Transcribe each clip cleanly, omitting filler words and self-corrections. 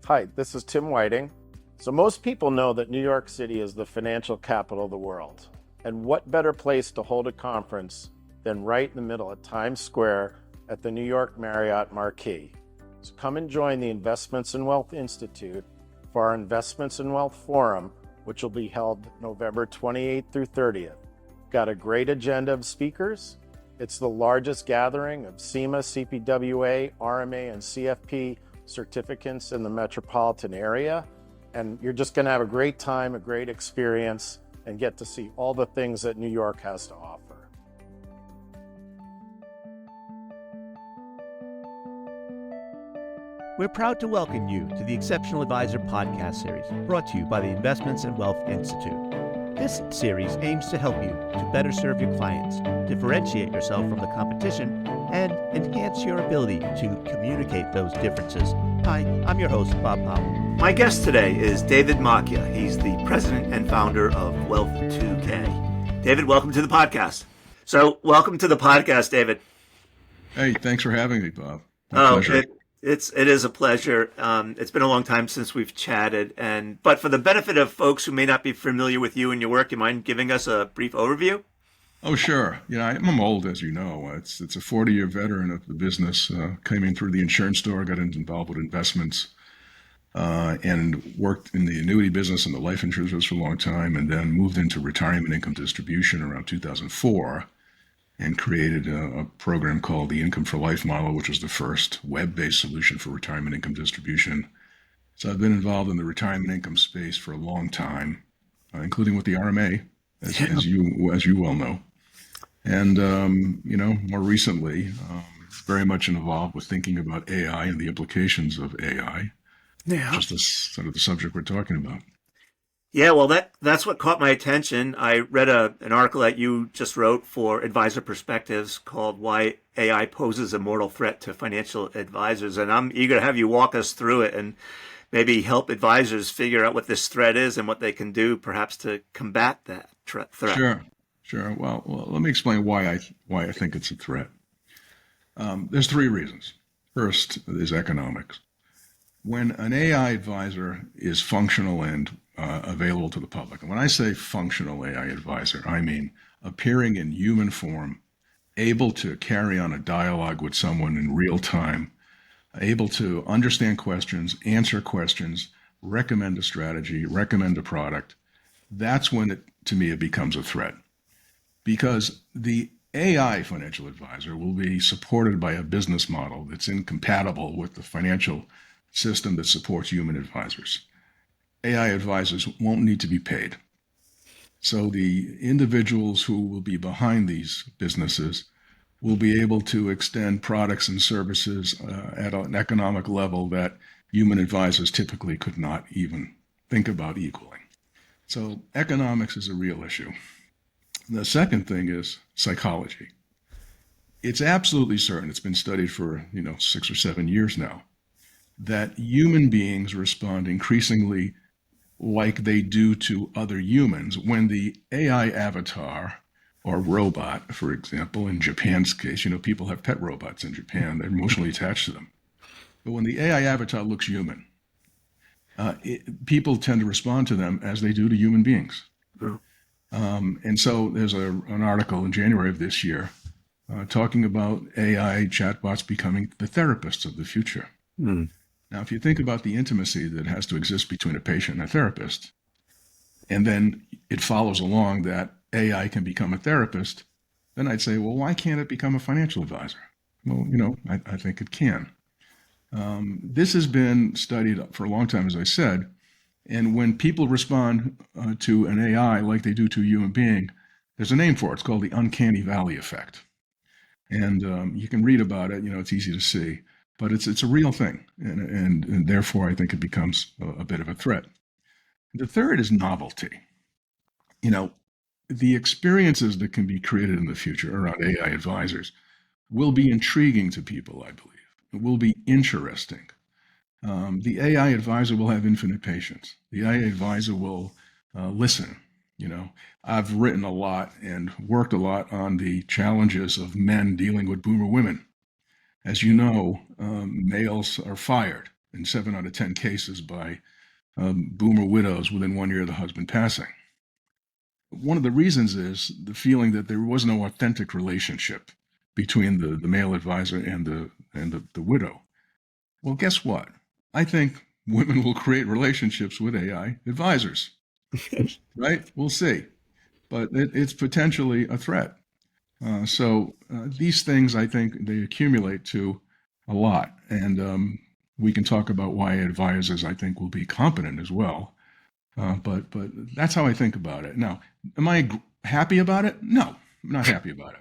Hi, this is Tim Whiting. So most people know that New York City is the financial capital of the world. And what better place to hold a conference than right in the middle of Times Square at the New York Marriott Marquis. So come and join the Investments in Wealth Institute for our Investments in Wealth Forum, which will be held November 28th through 30th. Got a great agenda of speakers. It's the largest gathering of SEMA, CPWA, RMA, and CFP certificates in the metropolitan area. And you're just going to have a great time, a great experience, and get to see all the things that New York has to offer. We're proud to welcome you to the Exceptional Advisor podcast series, brought to you by the Investments in Wealth Institute. This series aims to help you to better serve your clients, differentiate yourself from the competition, and enhance your ability to communicate those differences. Hi, I'm your host, Bob Powell. My guest today is David Macchia. He's the president and founder of Wealth 2K. David, welcome to the podcast. So, welcome to the podcast, David. Hey, thanks for having me, Bob. My pleasure. It is a pleasure. It's been a long time since we've chatted, but for the benefit of folks who may not be familiar with you and your work, do you mind giving us a brief overview? Oh, sure. Yeah, I'm old, as you know. It's a 40-year veteran of the business. Came in through the insurance store, got involved with investments, and worked in the annuity business and the life insurance business for a long time, and then moved into retirement income distribution around 2004. And created a program called the Income for Life model, which was the first web-based solution for retirement income distribution. So I've been involved in the retirement income space for a long time, including with the RMA, as you well know. And more recently, very much involved with thinking about AI and the implications of AI. Yeah, just the sort of the subject we're talking about. Yeah, well, that's what caught my attention. I read an article that you just wrote for Advisor Perspectives called Why AI Poses a Mortal Threat to Financial Advisors. And I'm eager to have you walk us through it and maybe help advisors figure out what this threat is and what they can do perhaps to combat that threat. Sure. Well, let me explain why I think it's a threat. There's three reasons. First is economics. When an AI advisor is functional and available to the public, and when I say functional AI advisor, I mean appearing in human form, able to carry on a dialogue with someone in real time, able to understand questions, answer questions, recommend a strategy, recommend a product, that's when it becomes a threat. Because the AI financial advisor will be supported by a business model that's incompatible with the financial system that supports human advisors. AI advisors won't need to be paid. So the individuals who will be behind these businesses will be able to extend products and services at an economic level that human advisors typically could not even think about equaling. So economics is a real issue. The second thing is psychology. It's absolutely certain, it's been studied for 6 or 7 years now, that human beings respond increasingly like they do to other humans when the AI avatar or robot, for example, in Japan's case, people have pet robots in Japan, they're emotionally attached to them. But when the AI avatar looks human, people tend to respond to them as they do to human beings. And so there's an article in January of this year talking about AI chatbots becoming the therapists of the future. Now, if you think about the intimacy that has to exist between a patient and a therapist, and then it follows along that AI can become a therapist, then I'd say, well, why can't it become a financial advisor? Well, I think it can. This has been studied for a long time, as I said, and when people respond to an AI like they do to a human being, there's a name for it. It's called the uncanny valley effect. And you can read about it, it's easy to see. But it's a real thing, and therefore I think it becomes a bit of a threat. The third is novelty. The experiences that can be created in the future around AI advisors will be intriguing to people, I believe. It will be interesting. The AI advisor will have infinite patience. The AI advisor will listen. I've written a lot and worked a lot on the challenges of men dealing with boomer women. As you know, males are fired in 7 out of 10 cases by boomer widows within 1 year of the husband passing. One of the reasons is the feeling that there was no authentic relationship between the male advisor and the widow. Well, guess what? I think women will create relationships with AI advisors, right? We'll see. But it's potentially a threat. So these things, I think, they accumulate to a lot. And we can talk about why advisors, I think, will be competent as well. But that's how I think about it. Now, am I happy about it? No, I'm not happy about it.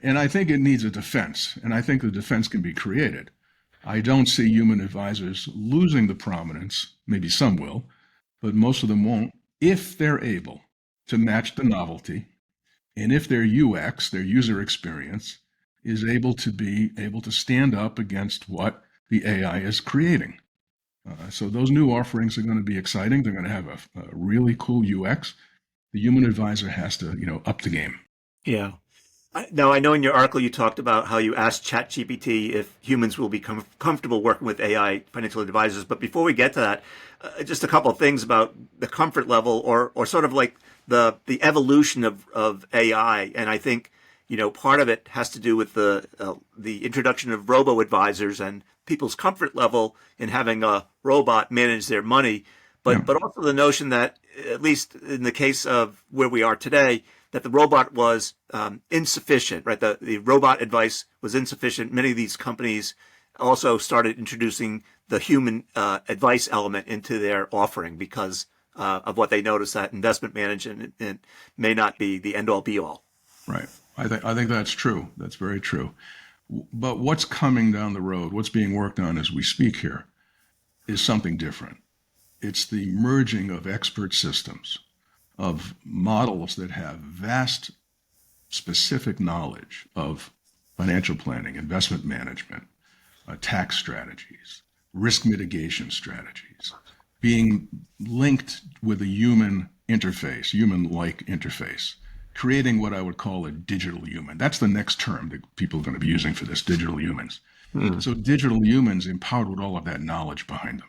And I think it needs a defense. And I think the defense can be created. I don't see human advisors losing the prominence. Maybe some will, but most of them won't, if they're able to match the novelty, and if their UX, their user experience, is able to stand up against what the AI is creating. So those new offerings are going to be exciting. They're going to have a really cool UX. The human advisor has to, up the game. Yeah. Now, I know in your article you talked about how you asked ChatGPT if humans will become comfortable working with AI financial advisors. But before we get to that, just a couple of things about the comfort level or sort of like the evolution of AI. And I think, part of it has to do with the introduction of robo-advisors and people's comfort level in having a robot manage their money. But also the notion that, at least in the case of where we are today, that the robot was insufficient, right? The robot advice was insufficient. Many of these companies also started introducing the human advice element into their offering because of what they noticed that investment management may not be the end all be all. Right. I think that's true. That's very true. But what's coming down the road, what's being worked on as we speak here, is something different. It's the merging of expert systems, of models that have vast specific knowledge of financial planning, investment management, tax strategies, risk mitigation strategies, being linked with a human interface, human-like interface, creating what I would call a digital human. That's the next term that people are going to be using for this, digital humans. So digital humans empowered with all of that knowledge behind them.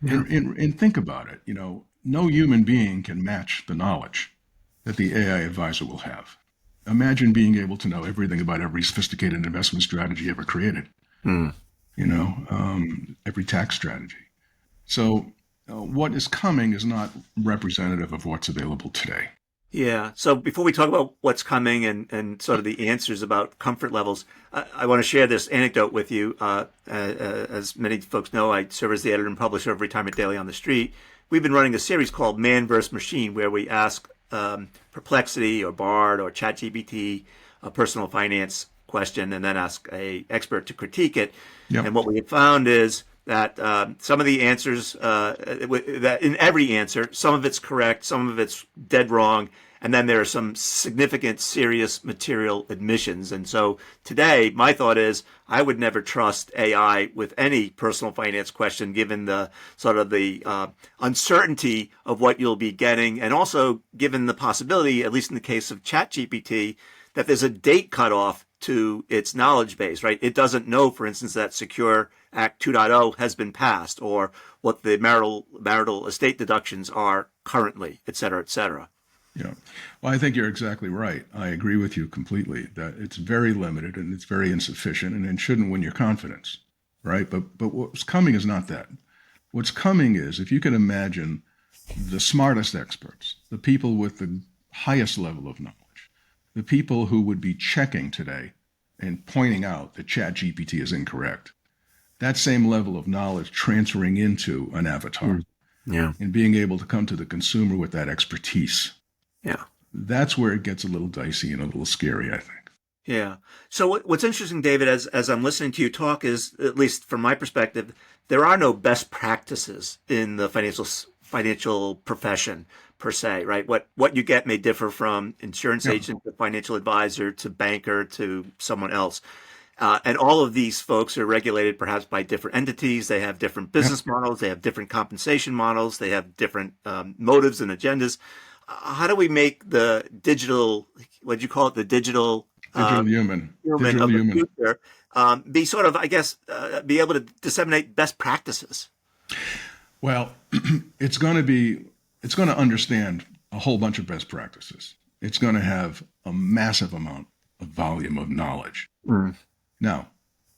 And think about it, no human being can match the knowledge that the AI advisor will have. Imagine being able to know everything about every sophisticated investment strategy ever created, every tax strategy. So what is coming is not representative of what's available today. Yeah. So before we talk about what's coming and sort of the answers about comfort levels, I want to share this anecdote with you. As many folks know, I serve as the editor and publisher of Retirement Daily on the Street. We've been running a series called Man vs. Machine, where we ask Perplexity or Bard or ChatGPT a personal finance question and then ask an expert to critique it. Yep. And what we have found is that some of the answers, that in every answer, some of it's correct, some of it's dead wrong, and then there are some significant, serious material admissions. And so today, my thought is I would never trust AI with any personal finance question, given the sort of the uncertainty of what you'll be getting, and also given the possibility, at least in the case of ChatGPT, that there's a date cutoff to its knowledge base, right? It doesn't know, for instance, that Secure Act 2.0 has been passed or what the marital estate deductions are currently, et cetera, et cetera. Yeah. Well, I think you're exactly right. I agree with you completely that it's very limited and it's very insufficient and it shouldn't win your confidence, right? But what's coming is not that. What's coming is, if you can imagine the smartest experts, the people with the highest level of knowledge, the people who would be checking today and pointing out that ChatGPT is incorrect, that same level of knowledge transferring into an avatar and being able to come to the consumer with that expertise. Yeah. That's where it gets a little dicey and a little scary, I think. Yeah. So what's interesting, David, as I'm listening to you talk is, at least from my perspective, there are no best practices in the financial profession per se, right? What you get may differ from insurance agent to financial advisor to banker to someone else. And all of these folks are regulated perhaps by different entities. They have different business models. They have different compensation models. They have different motives and agendas. How do we make the digital, what do you call it, the digital Digital human. human Digital of the human. future, be sort of, I guess, be able to disseminate best practices? Well, it's going to understand a whole bunch of best practices. It's going to have a massive amount of volume of knowledge. Now,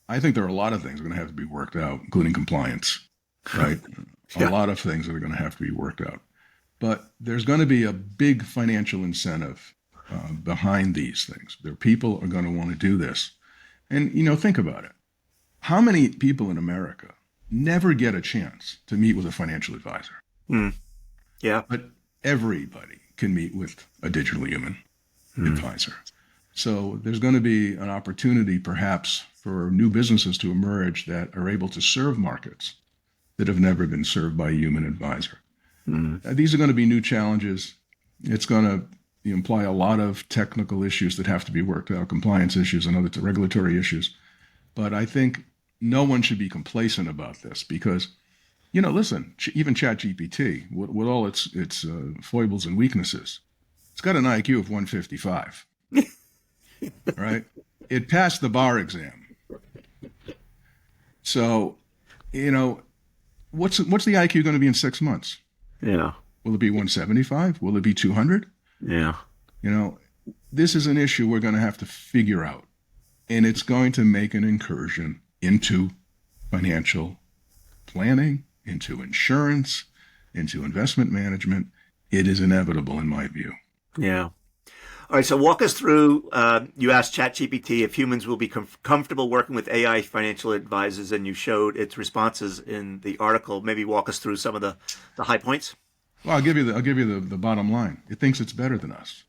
I think there are a lot of things that are going to have to be worked out, including compliance, right? Yeah. A lot of things that are going to have to be worked out. But there's going to be a big financial incentive behind these things. There people are going to want to do this. And, think about it. How many people in America never get a chance to meet with a financial advisor? Yeah. But everybody can meet with a digital human advisor. So there's going to be an opportunity perhaps for new businesses to emerge that are able to serve markets that have never been served by a human advisor. These are going to be new challenges. It's going to imply a lot of technical issues that have to be worked out, compliance issues and other regulatory issues. But I think no one should be complacent about this because, listen, even ChatGPT, with all its foibles and weaknesses, it's got an IQ of 155, right? It passed the bar exam. So, what's the IQ going to be in 6 months? Yeah. Will it be 175? Will it be 200? Yeah. This is an issue we're going to have to figure out. And it's going to make an incursion into financial planning, into insurance, into investment management. It is inevitable in my view. Yeah. All right. So walk us through, you asked ChatGPT if humans will be comfortable working with AI financial advisors, and you showed its responses in the article. Maybe walk us through some of the high points. Well, I'll give you the bottom line. It thinks it's better than us,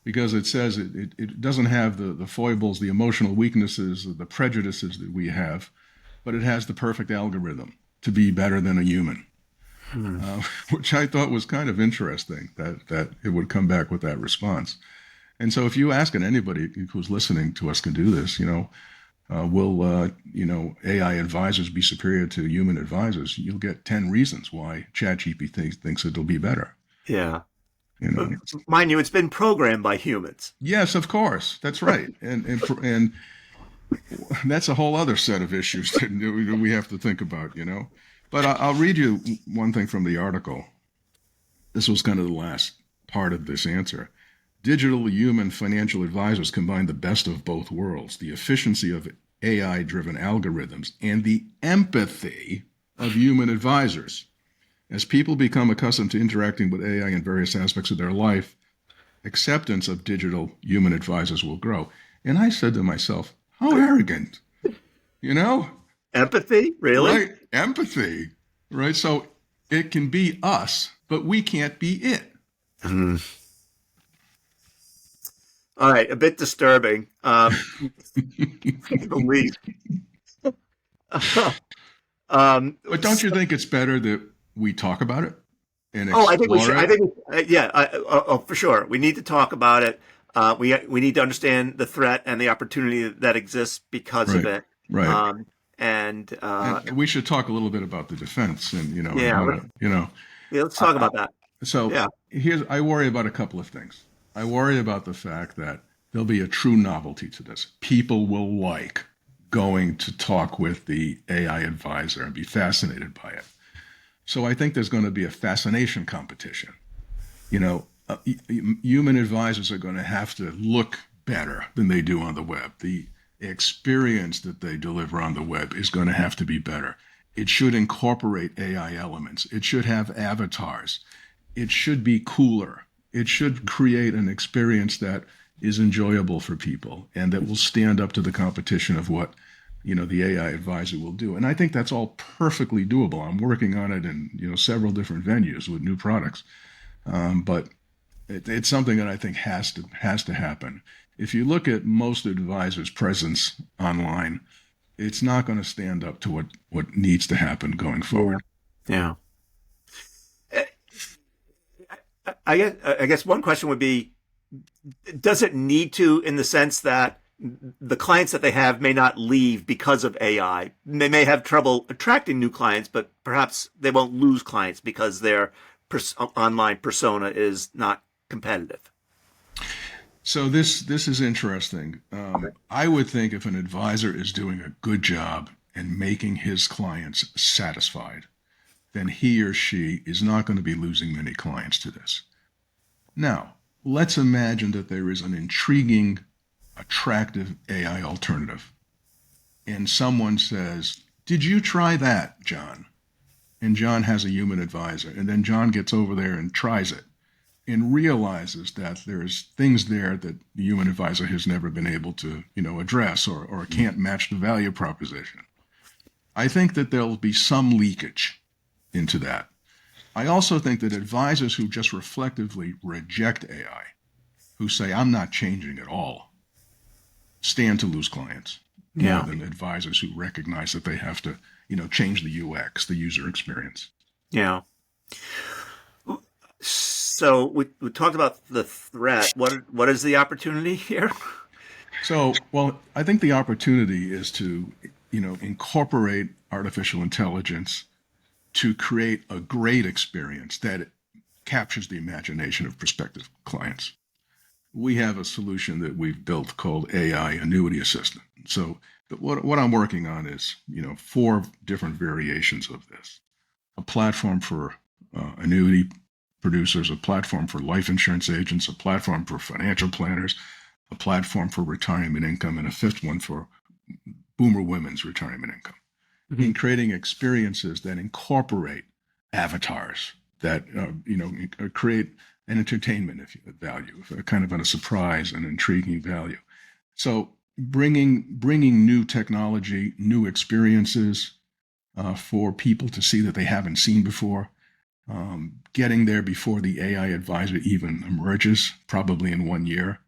because it says it doesn't have the foibles, the emotional weaknesses, the prejudices that we have, but it has the perfect algorithm to be better than a human. Which I thought was kind of interesting that it would come back with that response. And so if you ask, and anybody who's listening to us can do this, will AI advisors be superior to human advisors? You'll get 10 reasons why ChatGPT thinks it'll be better. Yeah. Mind you, it's been programmed by humans. Yes, of course. That's right. And that's a whole other set of issues that we have to think about, But I'll read you one thing from the article. This was kind of the last part of this answer. Digital human financial advisors combine the best of both worlds, the efficiency of AI-driven algorithms and the empathy of human advisors. As people become accustomed to interacting with AI in various aspects of their life, acceptance of digital human advisors will grow. And I said to myself, how arrogant, Empathy? Really? Right. Empathy. Right. So it can be us, but we can't be it. All right. A bit disturbing. At the least. But don't you think it's better that we talk about it and explore I think we should. it? For sure. We need to talk about it. We need to understand the threat and the opportunity that exists because of it. Right. And we should talk a little bit about the defense and, let's talk about that. So I worry about a couple of things. I worry about the fact that there'll be a true novelty to this. People will like going to talk with the AI advisor and be fascinated by it. So I think there's going to be a fascination competition. Human advisors are going to have to look better than they do on the web. The experience that they deliver on the web is going to have to be better. It should incorporate AI elements. It should have avatars. It should be cooler. It should create an experience that is enjoyable for people and that will stand up to the competition of what the AI advisor will do. And I think that's all perfectly doable. I'm working on it in several different venues with new products, but it's something that I think has to happen. If you look at most advisors' presence online, it's not going to stand up to what needs to happen going forward. Yeah. I guess one question would be, does it need to, in the sense that the clients that they have may not leave because of AI? They may have trouble attracting new clients, but perhaps they won't lose clients because their online persona is not competitive. So this is interesting. I would think if an advisor is doing a good job and making his clients satisfied, then he or she is not going to be losing many clients to this. Now, let's imagine that there is an intriguing, attractive AI alternative, and someone says, "Did you try that, John?" And John has a human advisor, and then John gets over there and tries it and realizes that there's things there that the human advisor has never been able to, address or can't match the value proposition. I think that there'll be some leakage into that. I also think that advisors who just reflectively reject AI, who say, "I'm not changing at all," stand to lose clients more than advisors who recognize that they have to, change the UX, the user experience. Yeah. So we talked about the threat. What is the opportunity here? So, well, I think the opportunity is to, incorporate artificial intelligence to create a great experience that captures the imagination of prospective clients. We have a solution that we've built called AI Annuity Assistant. So what I'm working on is, 4 different variations of this. A platform for annuity producers, a platform for life insurance agents, a platform for financial planners, a platform for retirement income, and a 5th one for boomer women's retirement income. Mm-hmm. In creating experiences that incorporate avatars that, create an entertainment value, kind of a surprise and intriguing value. So bringing new technology, new experiences for people to see that they haven't seen before, getting there before the AI advisor even emerges, probably in 1 year,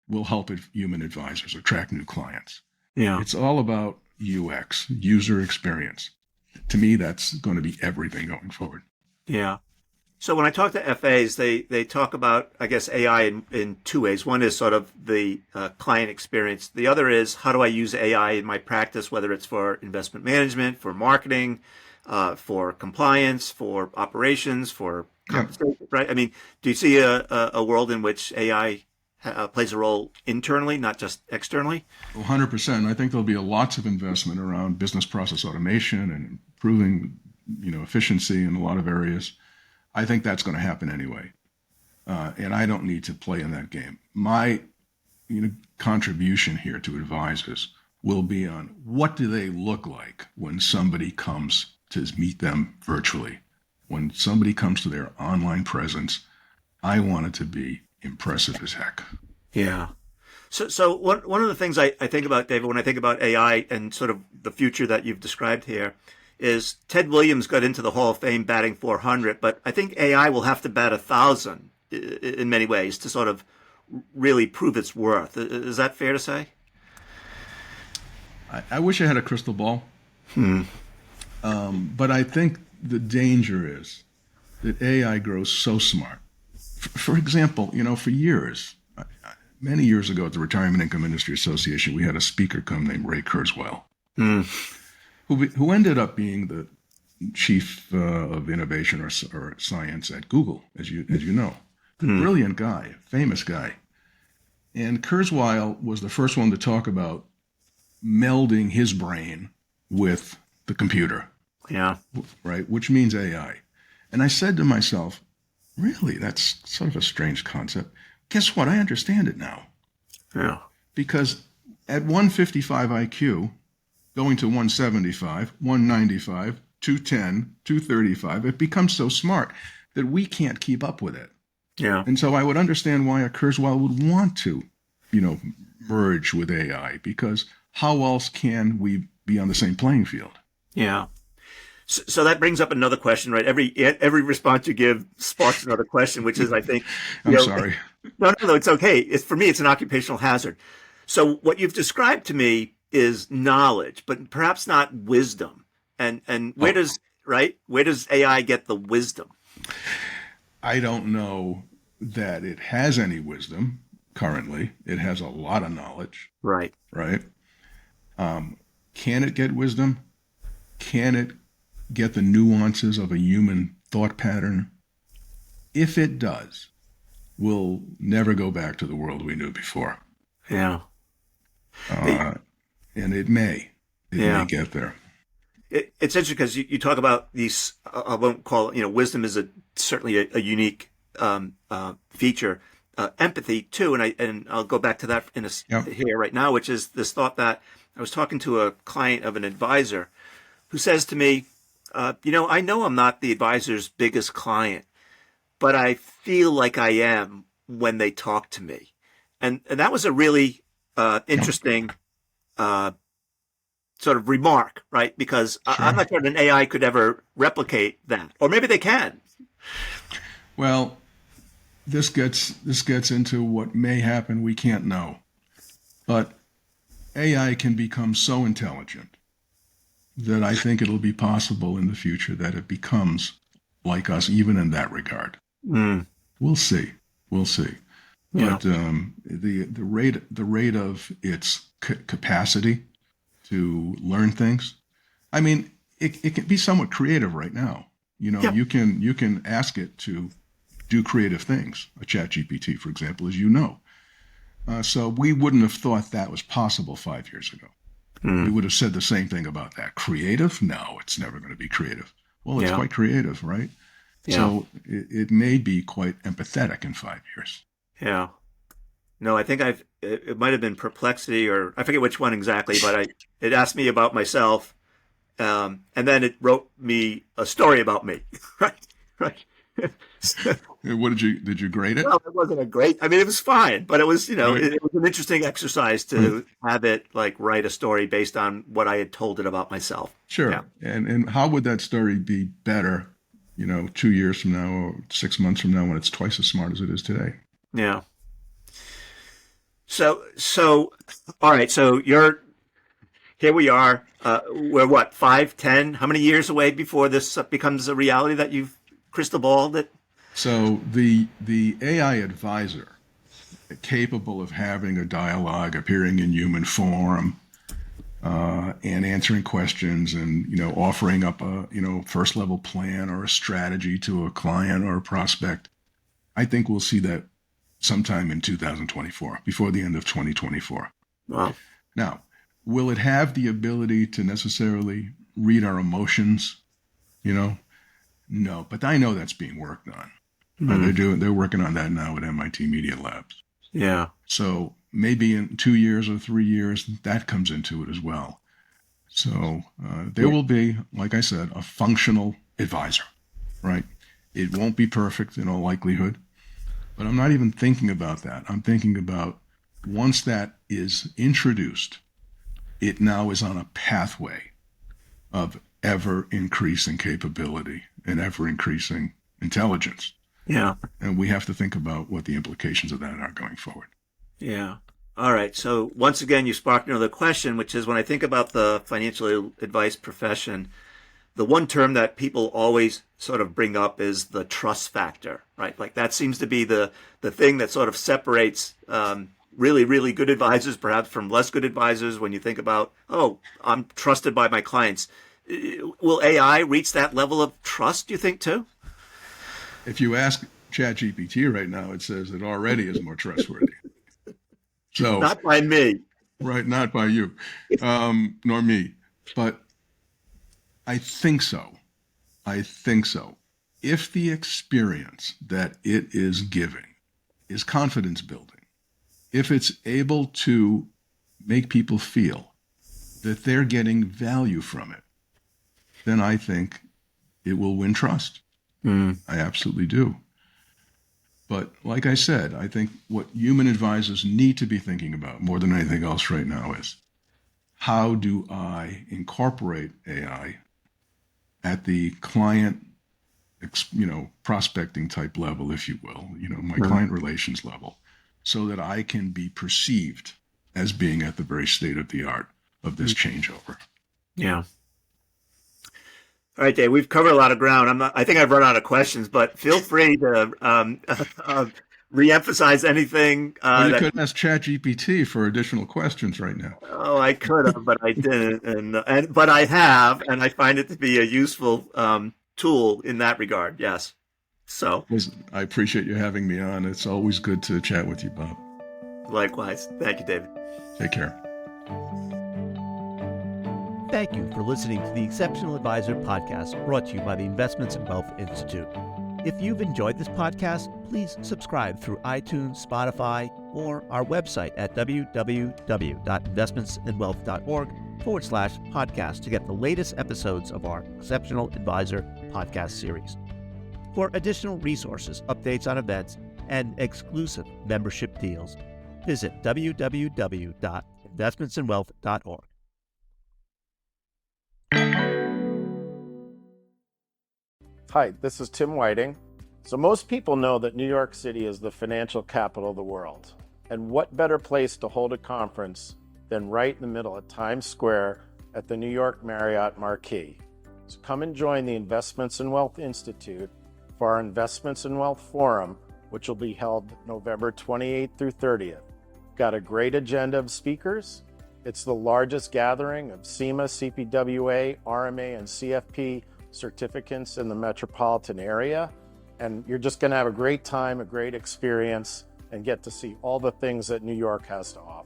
will help human advisors attract new clients. Yeah. It's all about UX, user experience. To me, that's going to be everything going forward. Yeah. So when I talk to FAs, they talk about, I guess, AI in 2 ways. One is sort of the client experience. The other is, how do I use AI in my practice, whether it's for investment management, for marketing, for compliance, for operations, for compensation, right? I mean, do you see a world in which AI plays a role internally, not just externally? 100%. I think there'll be lots of investment around business process automation and improving, efficiency in a lot of areas. I think that's going to happen anyway. And I don't need to play in that game. My contribution here to advisors will be on what do they look like when somebody comes to meet them virtually. When somebody comes to their online presence, I want it to be impressive as heck. Yeah. So one of the things I think about, David, when I think about AI and sort of the future that you've described here, is Ted Williams got into the Hall of Fame batting 400, but I think AI will have to bat 1,000 in many ways to sort of really prove its worth. Is that fair to say? I wish I had a crystal ball. But I think the danger is that AI grows so smart. For example, for years, many years ago at the Retirement Income Industry Association, we had a speaker come named Ray Kurzweil. Who ended up being the chief of innovation or science at Google, as you know. Brilliant guy, famous guy. And Kurzweil was the first one to talk about melding his brain with the computer. Yeah. Right, which means AI. And I said to myself, really, that's sort of a strange concept. Guess what? I understand it now. Yeah. Because at 155 IQ, going to 175, 195, 210, 235, it becomes so smart that we can't keep up with it. Yeah. And so I would understand why a Kurzweil would want to, merge with AI, because how else can we be on the same playing field? Yeah. So that brings up another question, right? Every response you give sparks another question, which is, I think, I'm sorry. No, it's okay. For me, it's an occupational hazard. So what you've described to me is knowledge, but perhaps not wisdom. And where does AI get the wisdom? I don't know that it has any wisdom currently. It has a lot of knowledge. Right. Right. Can it get wisdom? Can it get the nuances of a human thought pattern? If it does, will never go back to the world we knew before. Yeah. And it may get there. It's interesting because you talk about these, I won't call it, wisdom is certainly a unique feature. Empathy too, and I'll go back to that here right now, which is this thought that I was talking to a client of an advisor who says to me, I know I'm not the advisor's biggest client, but I feel like I am when they talk to me. And that was a really interesting sort of remark, right? Because I'm not sure an AI could ever replicate that, or maybe they can. Well, this gets into what may happen. We can't know, but AI can become so intelligent that I think it'll be possible in the future that it becomes like us, even in that regard. We'll see. Yeah. But the rate of its capacity to learn things, I mean, it can be somewhat creative right now. You can ask it to do creative things. A ChatGPT, for example, as you know. So we wouldn't have thought that was possible 5 years ago. We would have said the same thing about that. Creative? No, it's never going to be creative. Well, it's quite creative, right? Yeah. So it may be quite empathetic in 5 years. Yeah. No, I think it might have been Perplexity, or I forget which one exactly, but it asked me about myself, and then it wrote me a story about me. Right. What did you grade it? Well, it wasn't it was fine, but it was, it was an interesting exercise to have it like write a story based on what I had told it about myself. Sure. Yeah. And how would that story be better, 2 years from now or 6 months from now when it's twice as smart as it is today? Yeah. So, all right. So here we are. We're what, 5, 10? How many years away before this becomes a reality that you've crystal balled it? So the AI advisor, capable of having a dialogue, appearing in human form, and answering questions, and offering up a first level plan or a strategy to a client or a prospect, I think we'll see that sometime in 2024, before the end of 2024. Wow. Now, will it have the ability to necessarily read our emotions? No, but I know that's being worked on. They're working on that now at MIT Media Labs. Yeah. So maybe in 2 years or 3 years, that comes into it as well. So there will be, like I said, a functional advisor, right? It won't be perfect in all likelihood, but I'm not even thinking about that. I'm thinking about once that is introduced, it now is on a pathway of ever increasing capability and ever increasing intelligence. Yeah. And we have to think about what the implications of that are going forward. Yeah. All right. So once again, you sparked another question, which is when I think about the financial advice profession, the one term that people always sort of bring up is the trust factor, right? Like that seems to be the thing that sort of separates really, really good advisors perhaps from less good advisors. When you think about, I'm trusted by my clients. Will AI reach that level of trust, do you think, too? If you ask ChatGPT right now, it says it already is more trustworthy. So not by me. Right, not by you, nor me. But I think so. If the experience that it is giving is confidence building, if it's able to make people feel that they're getting value from it, then I think it will win trust. I absolutely do. But like I said, I think what human advisors need to be thinking about more than anything else right now is, how do I incorporate AI at the client, prospecting type level, if you will, my client relations level, so that I can be perceived as being at the very state of the art of this changeover. Yeah. All right, Dave, we've covered a lot of ground. I think I've run out of questions, but feel free to reemphasize anything. You could ask ChatGPT for additional questions right now. Oh, I could have, but I didn't, but I have, and I find it to be a useful tool in that regard. Yes. So, Listen, I appreciate you having me on. It's always good to chat with you, Bob. likewise. Thank you, David. Take care. Thank you for listening to the Exceptional Advisor podcast brought to you by the Investments and Wealth Institute. If you've enjoyed this podcast, please subscribe through iTunes, Spotify, or our website at www.investmentsandwealth.org/podcast to get the latest episodes of our Exceptional Advisor podcast series. For additional resources, updates on events, and exclusive membership deals, visit www.investmentsandwealth.org. Hi, this is Tim Whiting. So most people know that New York City is the financial capital of the world. And what better place to hold a conference than right in the middle of Times Square at the New York Marriott Marquis. So come and join the Investments and Wealth Institute for our Investments and Wealth Forum, which will be held November 28th through 30th. Got a great agenda of speakers. It's the largest gathering of SEMA, CPWA, RMA, and CFP certificates in the metropolitan area. And you're just going to have a great time, a great experience, and get to see all the things that New York has to offer.